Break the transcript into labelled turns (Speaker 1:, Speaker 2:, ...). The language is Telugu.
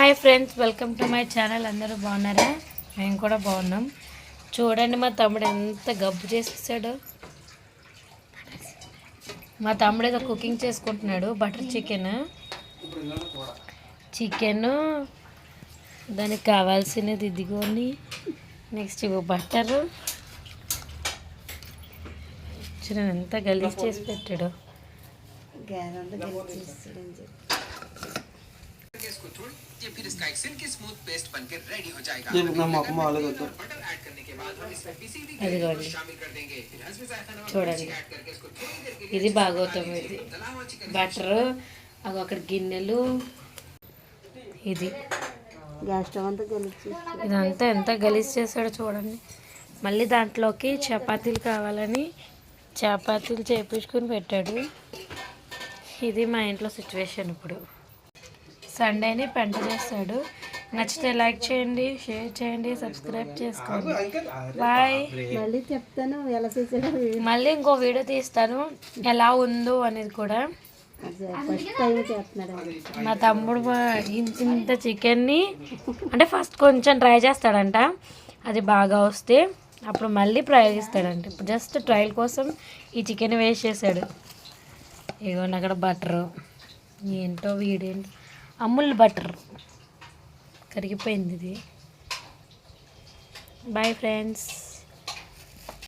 Speaker 1: Hi friends, welcome to my channel. అందరూ బాగున్నారా? మేము కూడా బాగున్నాం. చూడండి మా తమ్ముడు ఎంత గబ్బు చేసేసాడు. మా తమ్ముడు ఏదో కుకింగ్ చేసుకుంటున్నాడు. బటర్ చికెన్ దానికి కావాల్సినది ఇదిగోని. నెక్స్ట్ ఇవ్వ బట్టరు. చూడండి ఎంత గలీజ్ చేసి పెట్టాడు.
Speaker 2: ये फिर इसका एक सिल्की स्मूथ पेस्ट बनकर रेडी हो जाएगा।
Speaker 3: ये नमक माले देते हैं।
Speaker 2: बटर ऐड करने के बाद हम इसमें पीसी हुई
Speaker 1: అది
Speaker 2: ग्रेवी
Speaker 1: కాదు
Speaker 2: को शामिल कर देंगे। फिर हल्दी ज़ायफ़ान और
Speaker 1: చూడండి
Speaker 2: मिर्ची ऐड करके इसको थोड़ी देर के लिए
Speaker 1: ఇది భాగవతం. ఇది
Speaker 2: तला हुआ चिकन
Speaker 1: బటరు అవి అక్కడ గిన్నెలు. ఇది
Speaker 4: గ్యాస్ స్టవ్ అంతా గెలిచి
Speaker 1: ఇదంతా ఎంత గలీజ్ చేశాడో చూడండి. మళ్ళీ దాంట్లోకి చపాతీలు కావాలని చపాతీలు చేపించుకుని పెట్టాడు. ఇది మా ఇంట్లో సిచ్యువేషన్. ఇప్పుడు సండేని పెంట చేస్తాడు. నచ్చితే లైక్ చేయండి, షేర్ చేయండి, సబ్స్క్రైబ్ చేసుకోండి. బాయ్.
Speaker 4: మళ్ళీ చెప్తాను ఎలా చేసాడో.
Speaker 1: మళ్ళీ ఇంకో వీడియో తీస్తాను ఎలా ఉందో అనేది కూడా.
Speaker 4: ఫస్ట్ టైం చేస్తున్నాడు.
Speaker 1: మా తమ్ముడు ఇంత చికెన్ని అంటే ఫస్ట్ కొంచెం ట్రై చేస్తాడంట. అది బాగా వస్తే అప్పుడు మళ్ళీ ప్రయోగిస్తాడంట. ఇప్పుడు జస్ట్ ట్రయల్ కోసం ఈ చికెన్ వేస్ట్ చేశాడు. ఇదిగోండి అక్కడ బటరు. ఏంటో వీడేంటి అమూల్ బటర్ కరిగిపోయింది ఇది. Boy friends.